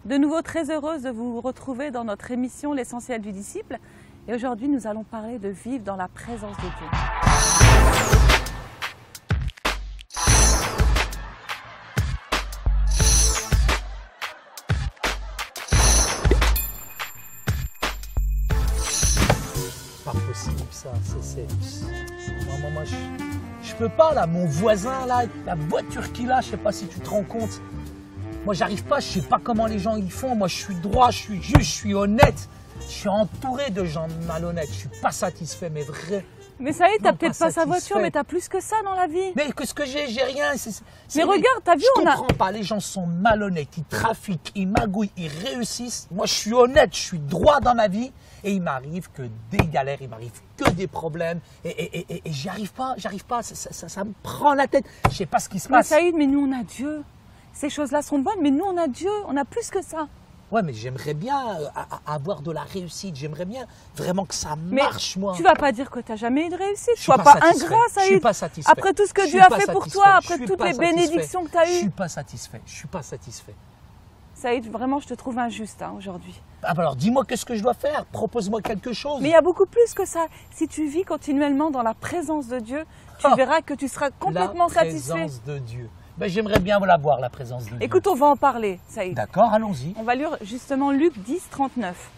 De nouveau très heureuse de vous retrouver dans notre émission L'essentiel du disciple. Et aujourd'hui, nous allons parler de vivre dans la présence de Dieu. Pas possible ça, non, moi je peux pas là, mon voisin là, la voiture qu'il a, je sais pas si tu te rends compte. Moi j'arrive pas, je sais pas comment les gens y font, moi je suis droit, je suis juste, je suis honnête. Je suis entouré de gens malhonnêtes, je suis pas satisfait, mais vrai. Mais ça y est, t'as peut-être pas sa satisfait. voiture, mais t'as plus que ça dans la vie. Mais qu'est-ce que j'ai rien. Mais regarde, t'as vu, je comprends pas, les gens sont malhonnêtes, ils trafiquent, ils magouillent, ils réussissent. Moi je suis honnête, je suis droit dans ma vie et il m'arrive que des galères, il m'arrive que des problèmes et j'y arrive pas, ça me prend la tête. Je sais pas ce qui se passe. Mais Saïd, mais nous on a Dieu. Ces choses-là sont bonnes, mais nous on a Dieu, on a plus que ça. Ouais, mais j'aimerais bien avoir de la réussite. J'aimerais bien vraiment que ça marche, moi. Tu vas pas dire que tu n'as jamais eu de réussite. Sois pas ingrat, Saïd. Je suis pas satisfait. Après tout ce que Dieu a fait pour toi, après toutes les bénédictions que tu as eues. Je suis pas satisfait. Je suis pas satisfait. Saïd, vraiment, je te trouve injuste aujourd'hui. Ah bah alors, dis-moi qu'est-ce que je dois faire. Propose-moi quelque chose. Mais il y a beaucoup plus que ça. Si tu vis continuellement dans la présence de Dieu, tu verras que tu seras complètement satisfait. La présence de Dieu. Ben, j'aimerais bien la voir, la présence de Dieu. Écoute, on va en parler, Saïd. D'accord, allons-y. On va lire justement Luc 10, 39.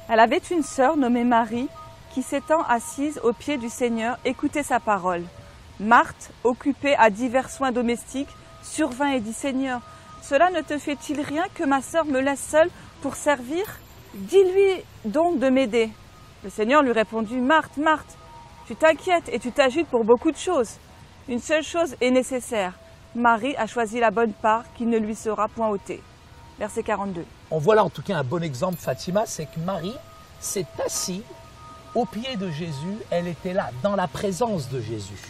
Elle avait une sœur nommée Marie qui, s'étant assise aux pieds du Seigneur, écoutait sa parole. Marthe, occupée à divers soins domestiques, survint et dit « Seigneur, cela ne te fait-il rien que ma sœur me laisse seule pour servir? Dis-lui donc de m'aider. » Le Seigneur lui répondit « Marthe, Marthe, tu t'inquiètes et tu t'agites pour beaucoup de choses. Une seule chose est nécessaire. Marie a choisi la bonne part qui ne lui sera point ôtée. » Verset 42. On voit là en tout cas un bon exemple, Fatima, c'est que Marie s'est assise au pied de Jésus. Elle était là, dans la présence de Jésus.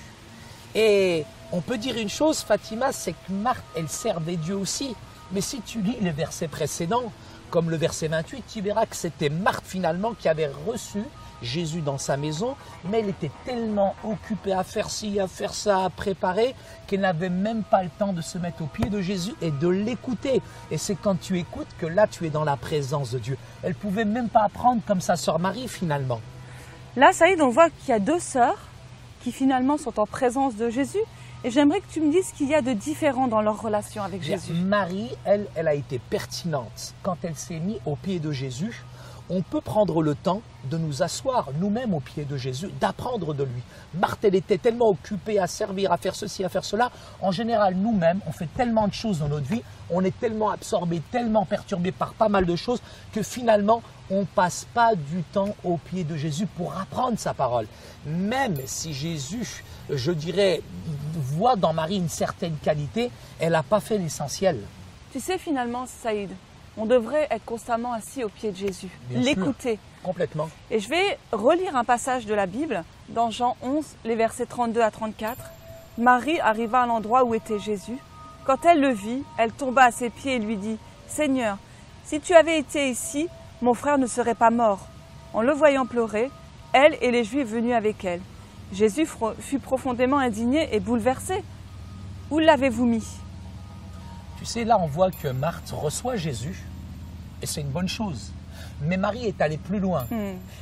Et on peut dire une chose, Fatima, c'est que Marthe, elle servait Dieu aussi. Mais si tu lis les versets précédents, comme le verset 28, tu verras que c'était Marthe finalement qui avait reçu Jésus dans sa maison, mais elle était tellement occupée à faire ci, à faire ça, à préparer, qu'elle n'avait même pas le temps de se mettre au pied de Jésus et de l'écouter. Et c'est quand tu écoutes que là, tu es dans la présence de Dieu. Elle ne pouvait même pas apprendre comme sa sœur Marie, finalement. Là, Saïd, on voit qu'il y a deux sœurs qui finalement sont en présence de Jésus. Et j'aimerais que tu me dises ce qu'il y a de différent dans leur relation avec Jésus. Marie, elle a été pertinente. Quand elle s'est mise au pied de Jésus, on peut prendre le temps de nous asseoir nous-mêmes au pied de Jésus, d'apprendre de lui. Marthe, elle était tellement occupée à servir, à faire ceci, à faire cela. En général, nous-mêmes, on fait tellement de choses dans notre vie, on est tellement absorbé, tellement perturbé par pas mal de choses que finalement, on ne passe pas du temps au pied de Jésus pour apprendre sa parole. Même si Jésus, je dirais, voit dans Marie une certaine qualité, elle n'a pas fait l'essentiel. Tu sais, finalement, Saïd, on devrait être constamment assis au pied de Jésus, l'écouter. Complètement. Et je vais relire un passage de la Bible, dans Jean 11, les versets 32 à 34. Marie arriva à l'endroit où était Jésus. Quand elle le vit, elle tomba à ses pieds et lui dit « Seigneur, si tu avais été ici, mon frère ne serait pas mort. » En le voyant pleurer, elle et les Juifs venus avec elle. Jésus fut profondément indigné et bouleversé. « Où l'avez-vous mis ?» Tu sais, là, on voit que Marthe reçoit Jésus, et c'est une bonne chose. Mais Marie est allée plus loin.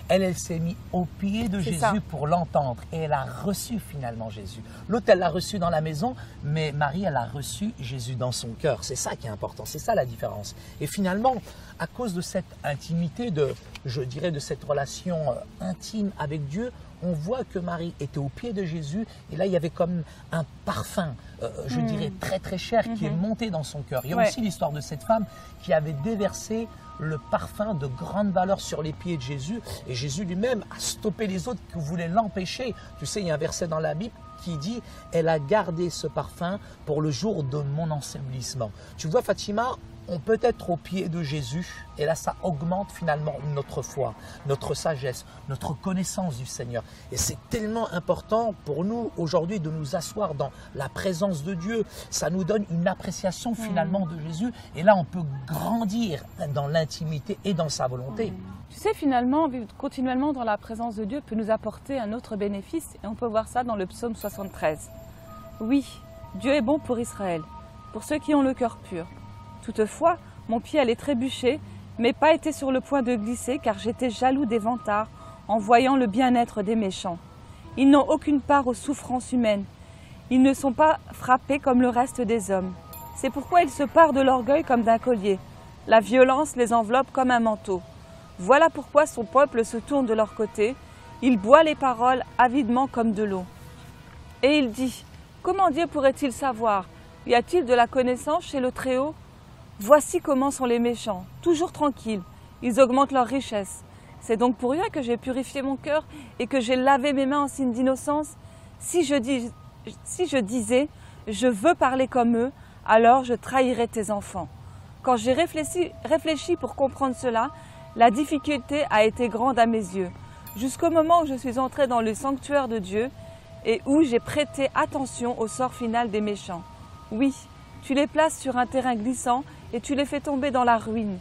Elle s'est mise au pied de Jésus pour l'entendre, et elle a reçu finalement Jésus. L'autre, elle l'a reçu dans la maison, mais Marie, elle a reçu Jésus dans son cœur. C'est ça qui est important, c'est ça la différence. Et finalement, à cause de cette intimité, je dirais de cette relation intime avec Dieu, on voit que Marie était au pied de Jésus et là il y avait comme un parfum, je dirais très très cher qui est monté dans son cœur. Il y a aussi l'histoire de cette femme qui avait déversé le parfum de grande valeur sur les pieds de Jésus et Jésus lui-même a stoppé les autres qui voulaient l'empêcher. Tu sais, il y a un verset dans la Bible qui dit « Elle a gardé ce parfum pour le jour de mon ensevelissement ». Tu vois Fatima, on peut être au pied de Jésus et là ça augmente finalement notre foi, notre sagesse, notre connaissance du Seigneur. Et c'est tellement important pour nous aujourd'hui de nous asseoir dans la présence de Dieu. Ça nous donne une appréciation finalement de Jésus et là on peut grandir dans l'intimité et dans sa volonté. Tu sais, finalement, vivre continuellement dans la présence de Dieu peut nous apporter un autre bénéfice et on peut voir ça dans le psaume 73. Oui, Dieu est bon pour Israël, pour ceux qui ont le cœur pur. Toutefois, Mon pied allait trébucher, mes pas étaient sur le point de glisser car j'étais jaloux des vantards en voyant le bien-être des méchants. Ils n'ont aucune part aux souffrances humaines. Ils ne sont pas frappés comme le reste des hommes. C'est pourquoi ils se parent de l'orgueil comme d'un collier. La violence les enveloppe comme un manteau. Voilà pourquoi son peuple se tourne de leur côté. Il boit les paroles avidement comme de l'eau. Et il dit, comment Dieu pourrait-il savoir? Y a-t-il de la connaissance chez le Très-Haut? Voici comment sont les méchants, toujours tranquilles. Ils augmentent leur richesse. C'est donc pour rien que j'ai purifié mon cœur et que j'ai lavé mes mains en signe d'innocence. Si je disais, je veux parler comme eux, alors je trahirais tes enfants. Quand j'ai réfléchi pour comprendre cela, la difficulté a été grande à mes yeux, jusqu'au moment où je suis entrée dans le sanctuaire de Dieu et où j'ai prêté attention au sort final des méchants. Oui, tu les places sur un terrain glissant et tu les fais tomber dans la ruine.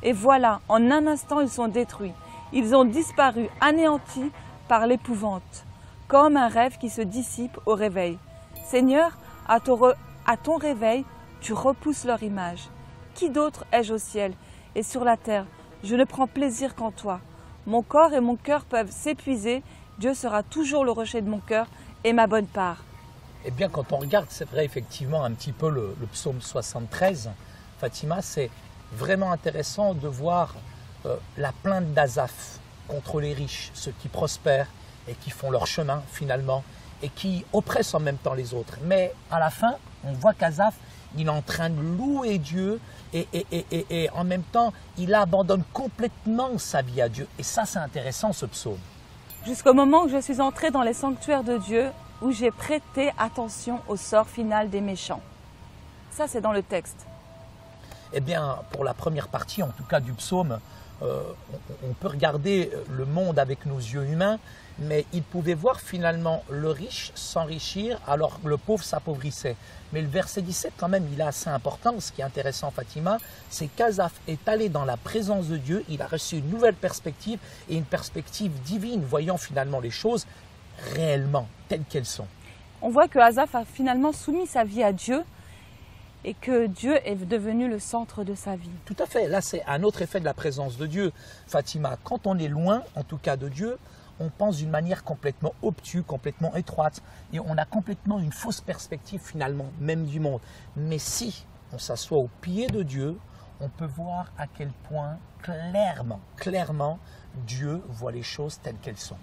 Et voilà, en un instant, ils sont détruits. Ils ont disparu, anéantis par l'épouvante, comme un rêve qui se dissipe au réveil. Seigneur, à ton réveil, tu repousses leur image. Qui d'autre ai-je au ciel et sur la terre? Je ne prends plaisir qu'en toi. Mon corps et mon cœur peuvent s'épuiser. Dieu sera toujours le rocher de mon cœur et ma bonne part. Eh bien, quand on regarde, c'est vrai, effectivement, un petit peu le psaume 73, Fatima, c'est vraiment intéressant de voir la plainte d'Asaph contre les riches, ceux qui prospèrent et qui font leur chemin, finalement, et qui oppressent en même temps les autres. Mais à la fin, on voit qu'Asaph, il est en train de louer Dieu et en même temps, il abandonne complètement sa vie à Dieu. Et ça, c'est intéressant, ce psaume. Jusqu'au moment où je suis entrée dans les sanctuaires de Dieu, où j'ai prêté attention au sort final des méchants. Ça, c'est dans le texte. Eh bien, pour la première partie, en tout cas du psaume, on peut regarder le monde avec nos yeux humains, mais il pouvait voir finalement le riche s'enrichir alors que le pauvre s'appauvrissait. Mais le verset 17, quand même, il est assez important. Ce qui est intéressant, Fatima, c'est qu'Asaph est allé dans la présence de Dieu, il a reçu une nouvelle perspective et une perspective divine, voyant finalement les choses réellement telles qu'elles sont. On voit que Asaph a finalement soumis sa vie à Dieu et que Dieu est devenu le centre de sa vie. Tout à fait. Là, c'est un autre effet de la présence de Dieu. Fatima, quand on est loin, en tout cas de Dieu, on pense d'une manière complètement obtuse, complètement étroite. Et on a complètement une fausse perspective finalement, même du monde. Mais si on s'assoit au pied de Dieu, on peut voir à quel point clairement, Dieu voit les choses telles qu'elles sont.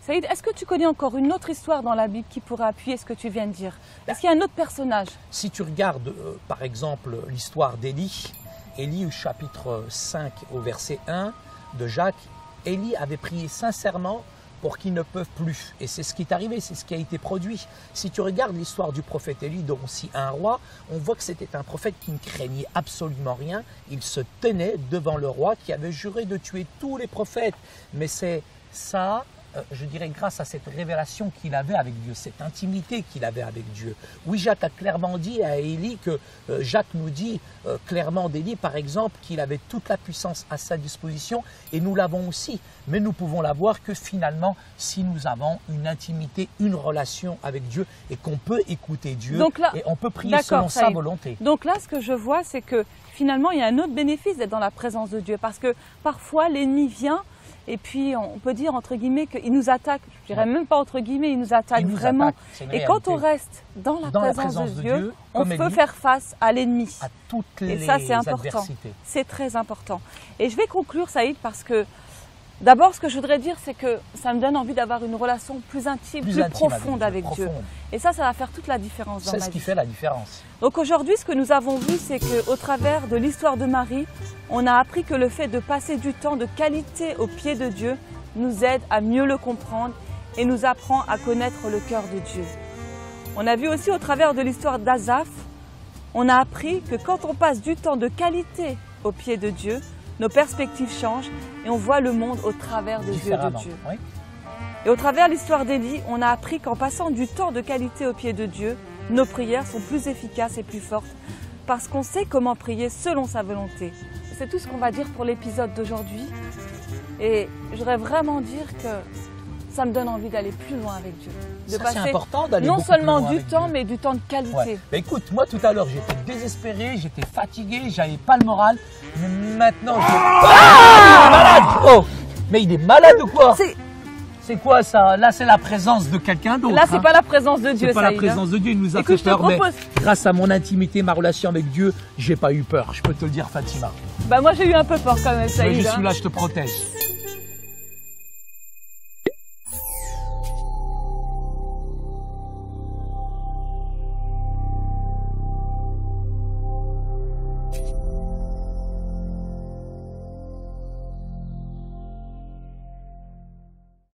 Saïd, est-ce que tu connais encore une autre histoire dans la Bible qui pourrait appuyer ce que tu viens de dire? Est-ce qu'il y a un autre personnage? Si tu regardes par exemple l'histoire d'Élie, Élie au chapitre 5 au verset 1 de Jacques, Élie avait prié sincèrement pour qu'ils ne peuvent plus. Et c'est ce qui est arrivé, c'est ce qui a été produit. Si tu regardes l'histoire du prophète Élie, dont aussi un roi, on voit que c'était un prophète qui ne craignait absolument rien. Il se tenait devant le roi qui avait juré de tuer tous les prophètes. Mais c'est ça, je dirais, grâce à cette révélation qu'il avait avec Dieu, cette intimité qu'il avait avec Dieu. Oui, Jacques a clairement dit à Élie que, Jacques nous dit clairement d'Élie, par exemple, qu'il avait toute la puissance à sa disposition, et nous l'avons aussi. Mais nous pouvons l'avoir que finalement, si nous avons une intimité, une relation avec Dieu, et qu'on peut écouter Dieu, là, et on peut prier selon sa volonté. Donc là, ce que je vois, c'est que finalement, il y a un autre bénéfice d'être dans la présence de Dieu, parce que parfois, l'ennemi vient, et puis, on peut dire, entre guillemets, qu'il nous attaque. Je dirais même pas entre guillemets, il nous attaque vraiment. Et quand on reste dans la présence de Dieu, on peut faire face à l'ennemi. À toutes les adversités. Et ça, c'est important. C'est très important. Et je vais conclure, Saïd, parce que d'abord, ce que je voudrais dire, c'est que ça me donne envie d'avoir une relation plus intime, plus profonde avec Dieu. Et ça va faire toute la différence dans ma vie. C'est ce qui fait la différence. Donc aujourd'hui, ce que nous avons vu, c'est qu'au travers de l'histoire de Marie, on a appris que le fait de passer du temps de qualité au pied de Dieu nous aide à mieux le comprendre et nous apprend à connaître le cœur de Dieu. On a vu aussi au travers de l'histoire d'Asaph, on a appris que quand on passe du temps de qualité au pied de Dieu, nos perspectives changent et on voit le monde au travers des yeux de Dieu. Oui. Et au travers de l'histoire d'Élie, on a appris qu'en passant du temps de qualité au pied de Dieu, nos prières sont plus efficaces et plus fortes parce qu'on sait comment prier selon sa volonté. C'est tout ce qu'on va dire pour l'épisode d'aujourd'hui. Et je voudrais vraiment dire que ça me donne envie d'aller plus loin avec Dieu. De Ça, c'est important d'aller non beaucoup plus seulement loin du avec temps, Dieu. mais du temps de qualité. Ouais. Bah, écoute, moi tout à l'heure, j'étais désespéré, j'étais fatigué, j'avais pas le moral. Mais maintenant, il est malade. Oh, mais il est malade ou quoi? C'est quoi ça? Là, c'est la présence de quelqu'un d'autre. Là, c'est pas la présence de Dieu. C'est pas la présence de Dieu, il nous a Écoute, fait peur. Mais propose... grâce à mon intimité, ma relation avec Dieu, j'ai pas eu peur. Je peux te le dire, Fatima. Bah moi, j'ai eu un peu peur quand même, Saïd. Je suis là, je te protège.